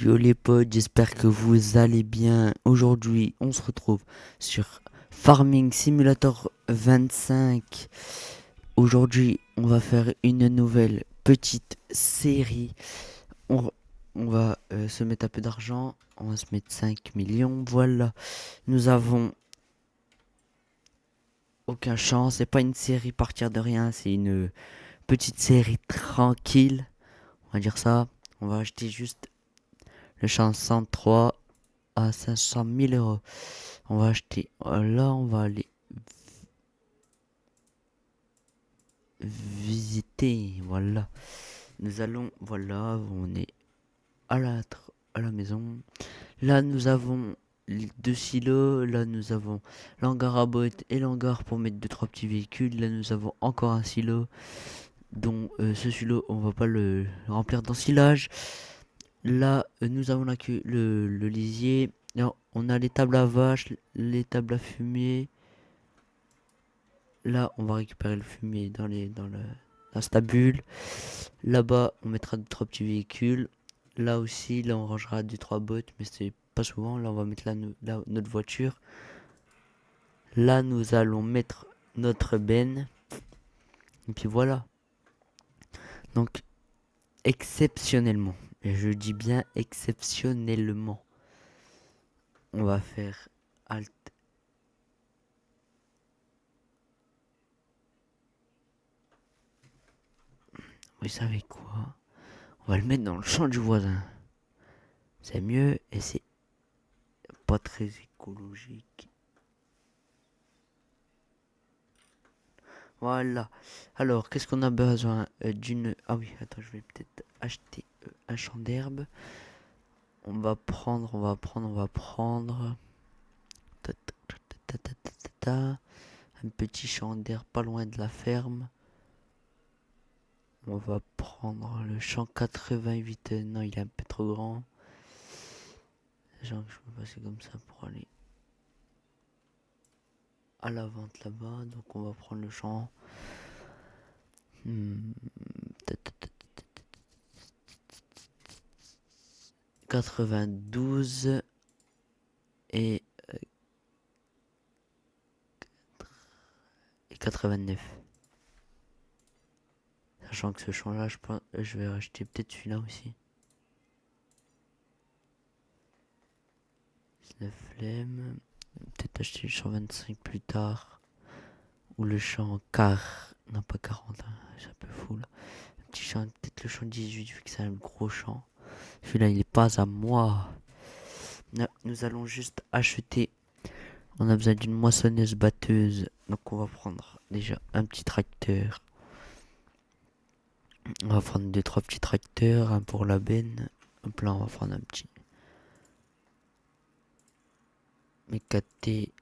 Yo les potes, j'espère que vous allez bien. Aujourd'hui, on se retrouve sur Farming Simulator 25. Aujourd'hui, on va faire une nouvelle petite série. On, on va se mettre un peu d'argent. On va se mettre 5 millions. Voilà. Nous avons aucun champ. C'est pas une série partir de rien. C'est une petite série tranquille. On va dire ça. On va acheter juste le champ 103 à 500 000 euros. On va acheter. Là, on va aller visiter. Voilà. Nous allons. Voilà, on est à la maison. Là, nous avons deux silos. Là, nous avons l'hangar à bottes et l'hangar pour mettre deux trois petits véhicules. Là, nous avons encore un silo. Dont ce silo, on va pas le remplir d'ensilage. Là, nous avons le lisier. Là, on a les tables à vaches, les tables à fumier. Là, on va récupérer le fumier dans la stabule. Là-bas, on mettra deux, trois petits véhicules. Là aussi, là, on rangera deux, trois bottes, mais c'est pas souvent. Là, on va mettre là, notre voiture. Là, nous allons mettre notre benne. Et puis voilà. Donc, exceptionnellement, et je dis bien exceptionnellement, on va faire Alt. Vous savez quoi? On va le mettre dans le champ du voisin. C'est mieux et c'est pas très écologique. Voilà. Alors, qu'est-ce qu'on a besoin d'une... Ah oui, attends, je vais peut-être acheter un champ d'herbe. On va prendre... Un petit champ d'herbe pas loin de la ferme. On va prendre le champ 88. Non, il est un peu trop grand. Genre, je peux passer comme ça pour aller à la vente là-bas. Donc, on va prendre le champ... 92 et 89. Sachant que ce champ-là, je vais acheter peut-être celui-là aussi. 19 flemme. Peut-être acheter le champ 25 plus tard. Ou le champ car. Non, pas 40, hein, c'est un peu fou là. Petit champ, peut-être le champ 18 vu que c'est un gros champ. Celui-là, il est pas à moi. Nous allons juste acheter. On a besoin d'une moissonneuse batteuse. Donc on va prendre déjà un petit tracteur. On va prendre deux trois petits tracteurs, un pour la benne. Hop là, on va prendre un petit Mécaté,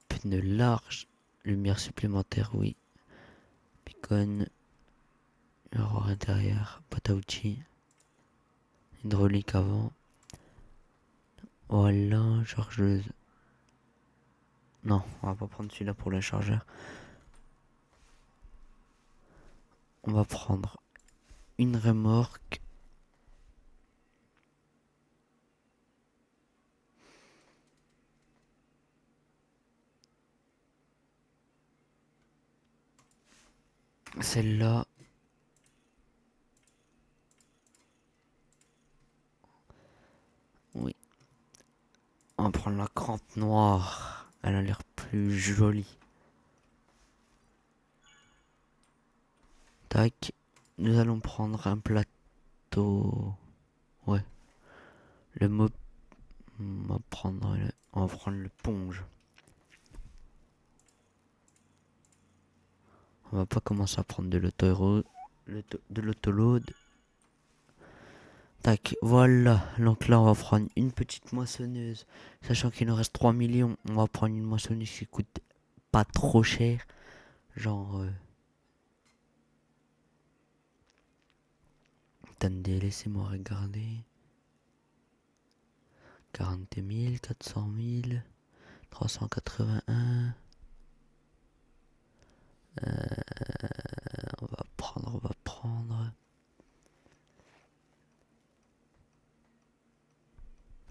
pneu large, lumière supplémentaire, oui. Picone, miroir intérieur, boîte à outils, hydraulique avant. Voilà, chargeuse. Non, on va pas prendre celui-là pour le chargeur. On va prendre une remorque. Celle-là. Oui. On va prendre la crampe noire. Elle a l'air plus jolie. Tac. Nous allons prendre un plateau. Ouais. Le mot. On va prendre le ponge. On va pas commencer à prendre de l'autoload. Tac, voilà. Donc là, on va prendre une petite moissonneuse. Sachant qu'il nous reste 3 millions, on va prendre une moissonneuse qui coûte pas trop cher. Genre... Attendez, laissez-moi regarder. 40 000, 400 000, 381. On va prendre.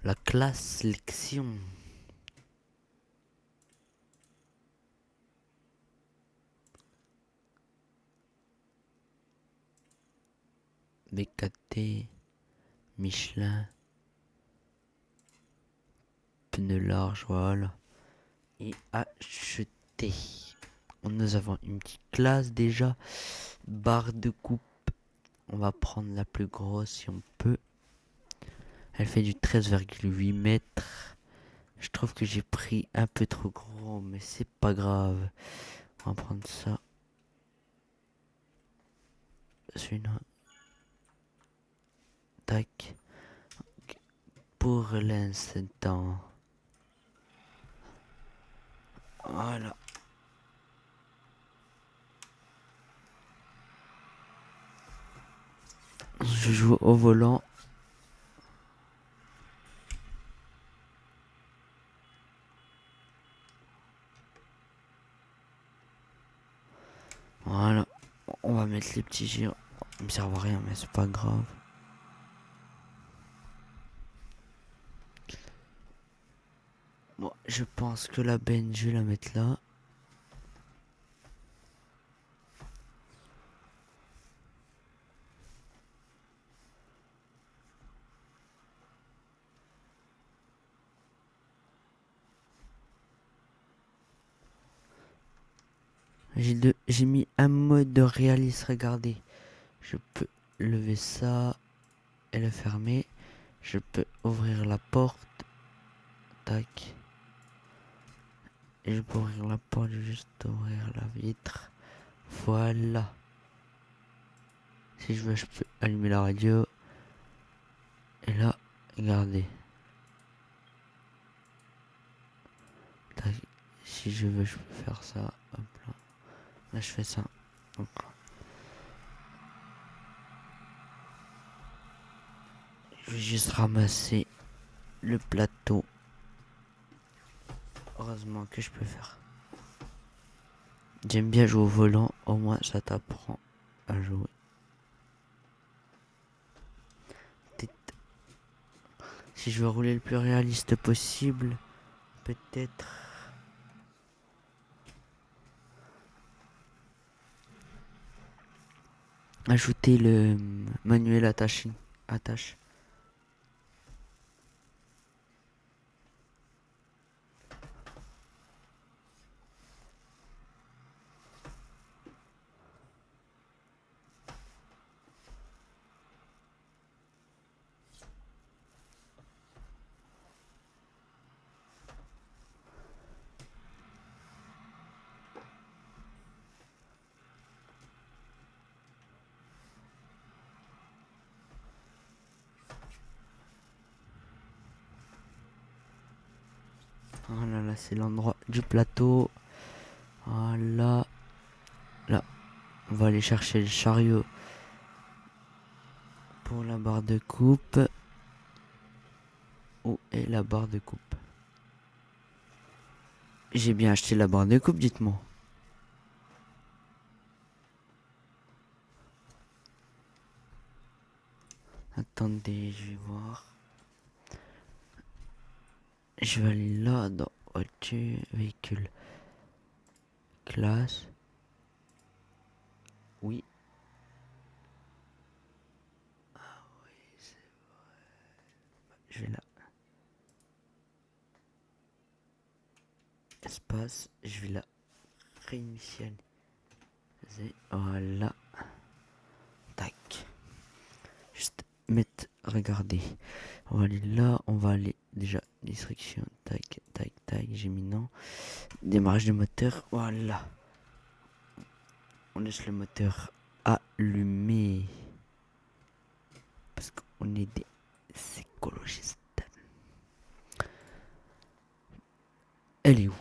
La classe sélection. BKT, Michelin, pneu large, voilà. Et acheter. Nous avons une petite classe déjà. Barre de coupe. On va prendre la plus grosse si on peut. Elle fait du 13,8 mètres. Je trouve que j'ai pris un peu trop gros, mais c'est pas grave. On va prendre ça. Celui-là. Tac. Pour l'instant. Voilà. Je joue au volant. Voilà. On va mettre les petits girs. Ils me servent à rien, mais c'est pas grave. Bon, je pense que la benne, je vais la mettre là. J'ai mis un mode de réaliste, regardez. Je peux lever ça et le fermer. Je peux ouvrir la porte. Tac. Et je peux ouvrir la porte, juste ouvrir la vitre. Voilà. Si je veux, je peux allumer la radio. Et là, regardez. Tac. Si je veux, je peux faire ça. Hop là. Là, je fais ça. Hop là. Je vais juste ramasser le plateau. Heureusement que je peux faire. J'aime bien jouer au volant, au moins ça t'apprend à jouer. Si je veux rouler le plus réaliste possible, peut-être ajouter le manuel attache. Voilà, là c'est l'endroit du plateau. Voilà. Là, on va aller chercher le chariot pour la barre de coupe. Où est la barre de coupe? J'ai bien acheté la barre de coupe, dites-moi. Attendez, je vais voir. Je vais aller là dans voiture, véhicule, classe. Oui. Je vais là. Espace, je vais là. Réinitialiser. Voilà. Tac. Juste mettre. Regardez. On va aller là. On va aller déjà. Distraction. Tac, tac, tac. J'ai mis non. Démarrage du moteur. Voilà. On laisse le moteur allumé. Parce qu'on est des écologistes. Elle est où?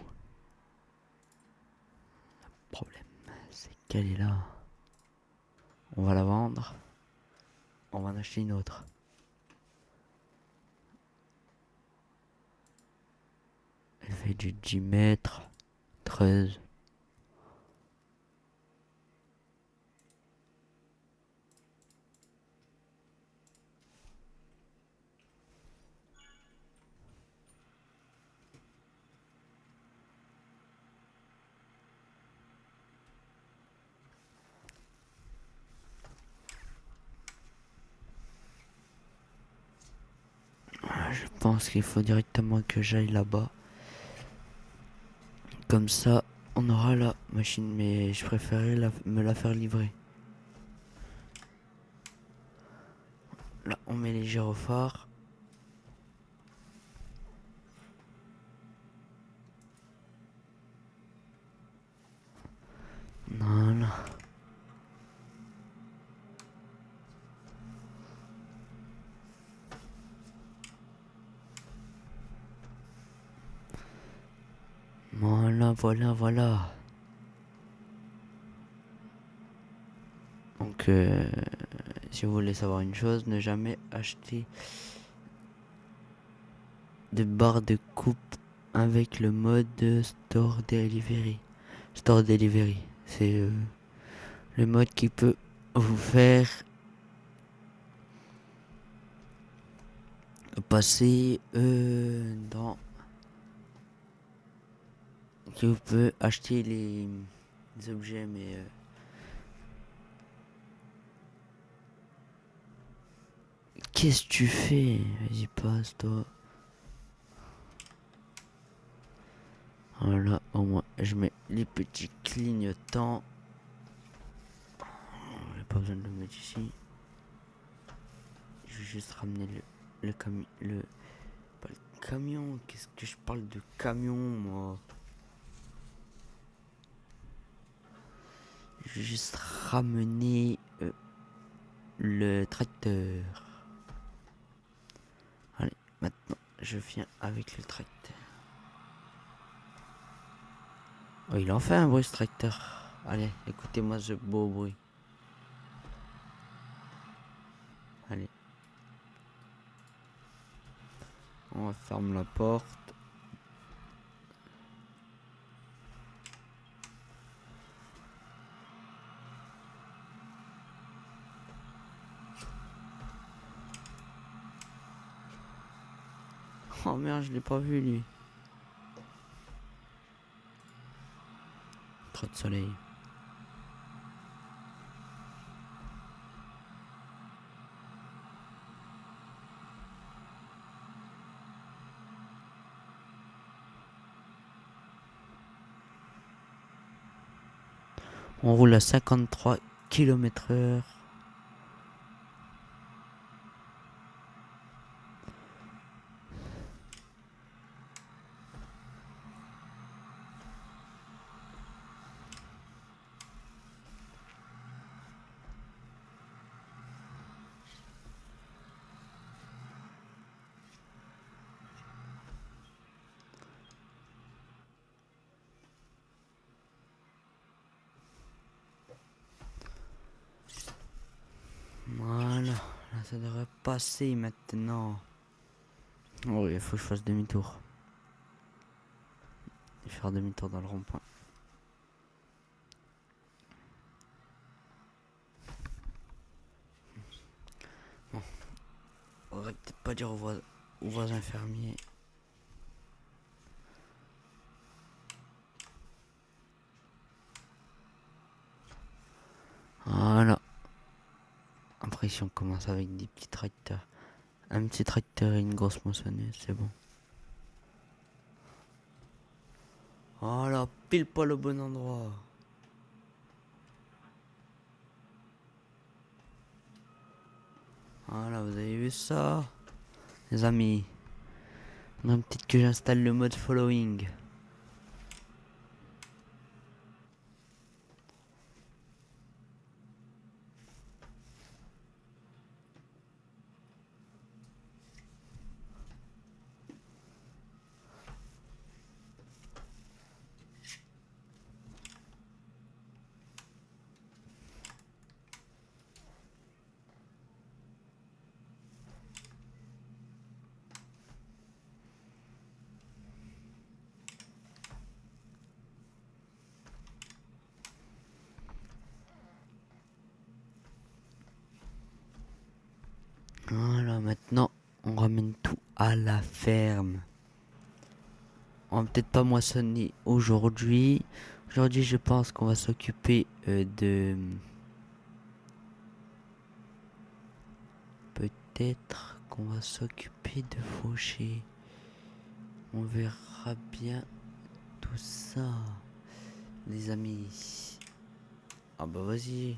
Le problème, c'est qu'elle est là. On va la vendre. On va en acheter une autre. Elle fait du 10 mètres. 13. pense qu'il faut directement que j'aille là-bas. Comme ça, on aura la machine, mais je préférais me la faire livrer. Là, on met les gyrophares. Voilà. Voilà. Donc, si vous voulez savoir une chose, ne jamais acheter de barre de coupe avec le mode Store Delivery. Store Delivery, c'est le mode qui peut vous faire passer dans... qui vous peut acheter les objets, mais... Qu'est-ce que tu fais? Vas-y, passe, toi. Voilà, au moins, je mets les petits clignotants. J'ai pas besoin de le mettre ici. Je vais juste ramener le camion. Pas le camion, qu'est-ce que je parle de camion, moi? Je vais juste ramener le tracteur. Allez, maintenant, je viens avec le tracteur. Oh, il en fait un bruit, ce tracteur. Allez, écoutez-moi ce beau bruit. Allez. On ferme la porte. Oh merde, je l'ai pas vu, lui. Trop de soleil. On roule à 53 km/h. Voilà, là ça devrait passer maintenant. Oh, il faut que je fasse demi-tour. Et faire demi-tour dans le rond-point. Bon, on aurait peut-être pas dire aux voisins fermiers. Voilà. Après, si on commence avec des petits tracteurs, un petit tracteur et une grosse moissonneuse, c'est bon. Voilà, pile poil au bon endroit. Voilà, vous avez vu ça, les amis? Donc peut-être que j'installe le mode following. Voilà, maintenant on ramène tout à la ferme. On va peut-être pas moissonner aujourd'hui. Aujourd'hui, je pense qu'on va s'occuper de... Peut-être qu'on va s'occuper épée de faucher. On verra bien tout ça, les amis. Ah bah vas-y.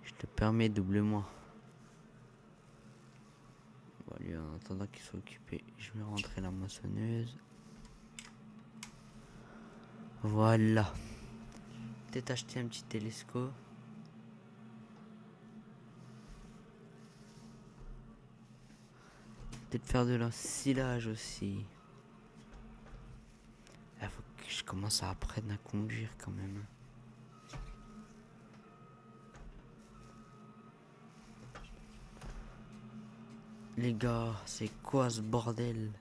Je te permets, double-moi. Bon, lui, en attendant qu'il soit occupé, je vais rentrer la moissonneuse. Voilà. Peut-être acheter un petit télescope. Peut-être faire de l'ensilage aussi. Il faut que je commence à apprendre à conduire quand même. Les gars, c'est quoi ce bordel?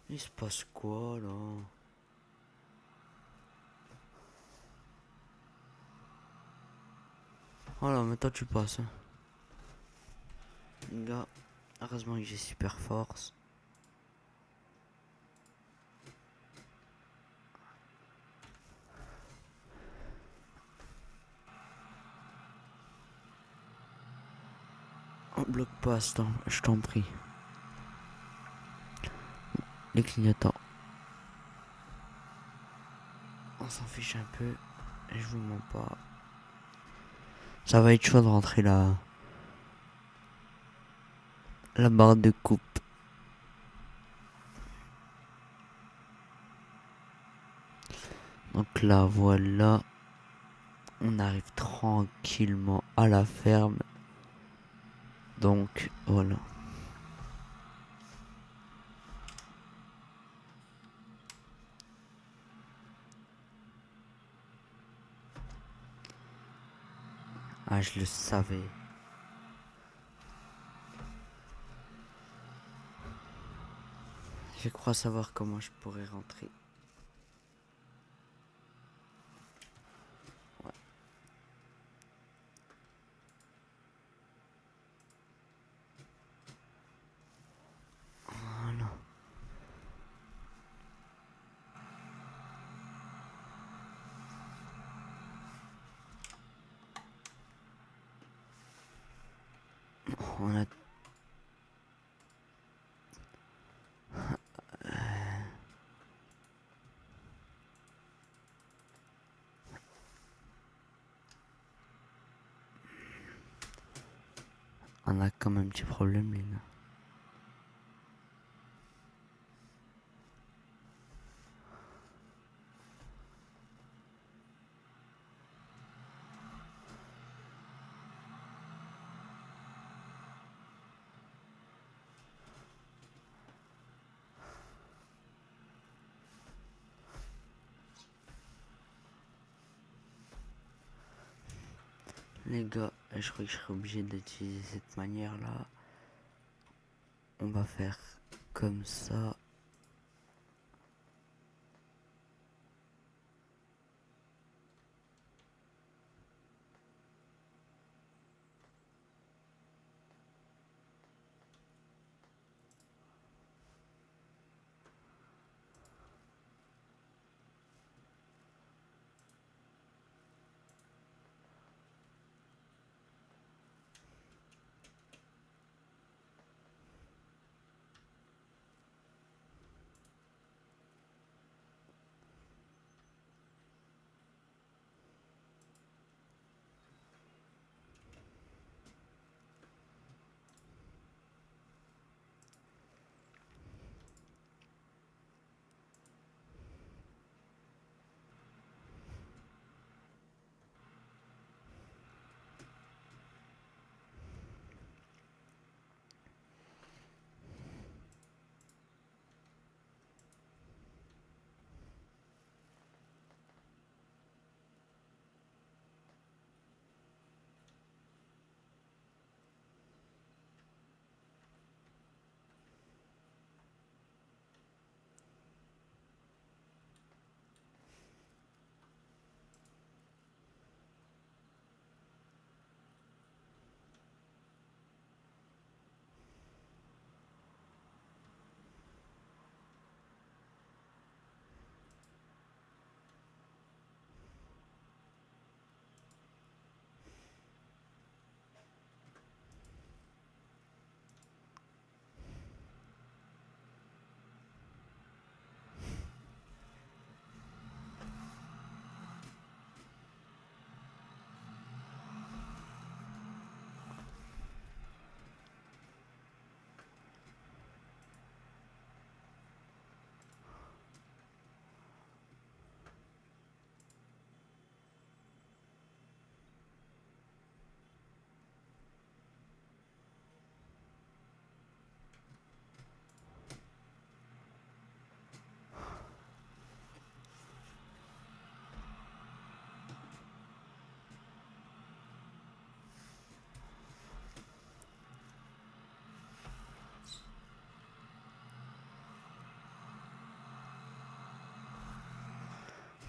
Il se passe quoi là? Voilà, maintenant tu passes. Hein. Les gars, heureusement que j'ai super force. On bloque pas, je t'en prie. Les clignotants. On s'en fiche un peu. Et je vous mens pas. Ça va être chaud de rentrer la barre de coupe. Donc là, voilà. On arrive tranquillement à la ferme. Donc, voilà. Ah, je le savais. Je crois savoir comment je pourrais rentrer. Ouais. Voilà. On a... On a quand même un petit problème, les gars. Les gars, je crois que je serai obligé d'utiliser cette manière-là. On va faire comme ça.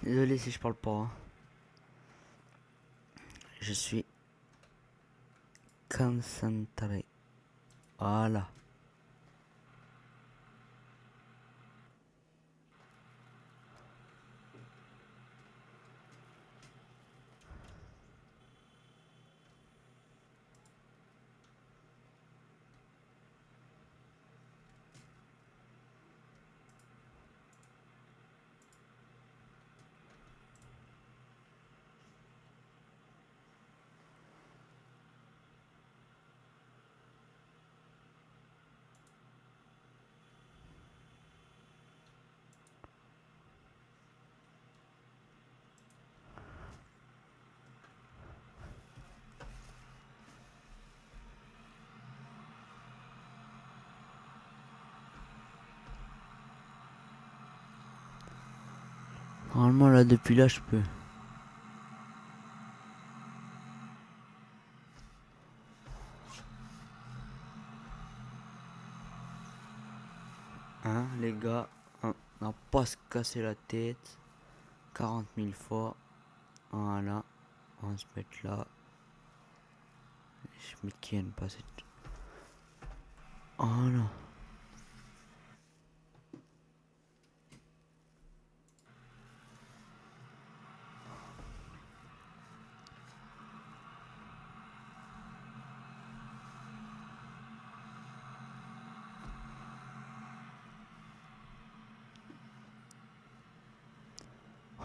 Désolé si je parle pas, hein. Je suis concentré. Voilà. Normalement là depuis là je peux. Hein les gars, on n'a pas se casser la tête 40 000 fois. Voilà. On va se mettre là. Je me tiens pas cette. Voilà.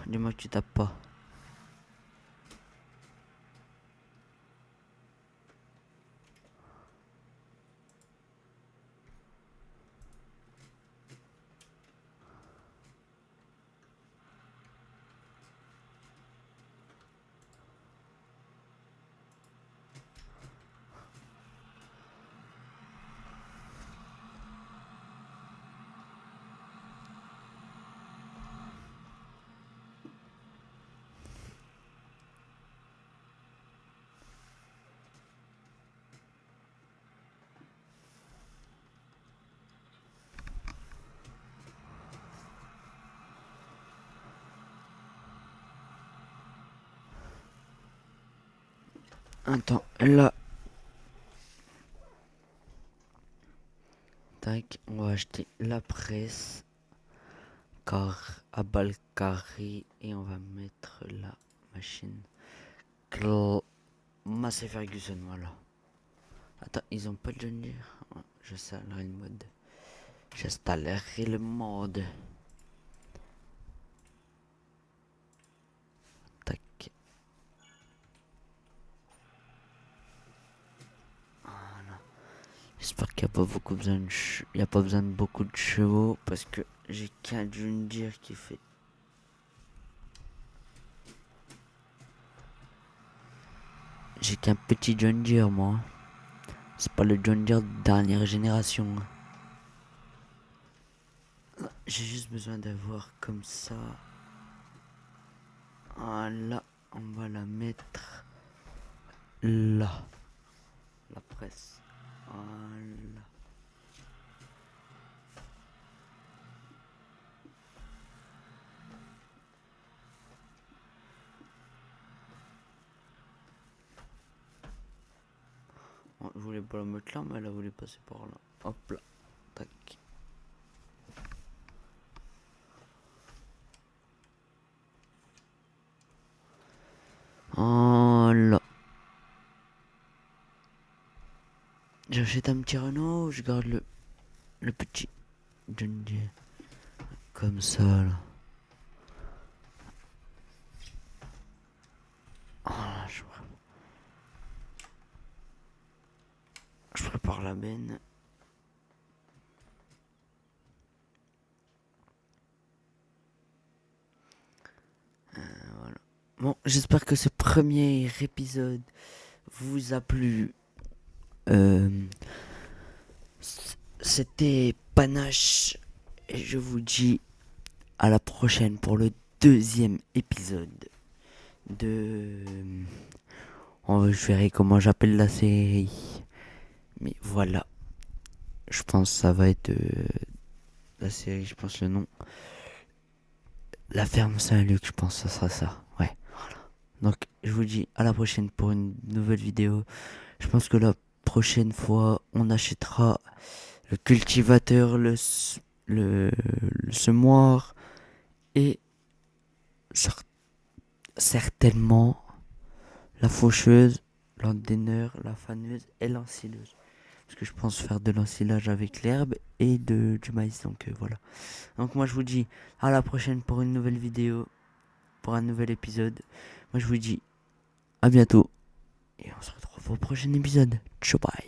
Dis-moi que tu tapes pas. Attends, là. Tac, on va acheter la presse. Car à balle carrée. Et on va mettre la machine. Massey Ferguson, voilà. Attends, ils ont pas de John Deere. Ouais, j'installerai le mode. J'installerai le mode. Tac. Voilà. J'espère qu'il n'y a pas beaucoup besoin de il y a pas besoin de beaucoup de chevaux parce que j'ai qu'un John Deere qui fait. J'ai qu'un petit John Deere moi. C'est pas le John Deere de dernière génération. J'ai juste besoin d'avoir comme ça. Voilà, on va la mettre là. La presse. Voilà. Bon, je voulais pas la mettre là, mais elle voulait passer par là. Hop là. Tac. Voilà. J'achète un petit Renault ou je garde le petit John Deere. Comme ça là. Voilà, je prépare la benne. Voilà. Bon, j'espère que ce premier épisode vous a plu. C'était Panache. Et je vous dis à la prochaine pour le deuxième épisode de. Je verrai comment j'appelle la série. Mais voilà. Je pense que ça va être la série, je pense le nom. La ferme Saint-Luc, je pense que ça sera ça. Ouais. Donc, je vous dis à la prochaine pour une nouvelle vidéo. Je pense que la prochaine fois, on achètera le cultivateur, le semoir et cer- certainement la faucheuse, l'endaineur, la faneuse et l'ensileuse. Parce que je pense faire de l'ensilage avec l'herbe et du maïs. Donc voilà. Donc moi je vous dis à la prochaine pour une nouvelle vidéo, pour un nouvel épisode. Moi je vous dis à bientôt et on se retrouve au prochain épisode. Ciao bye.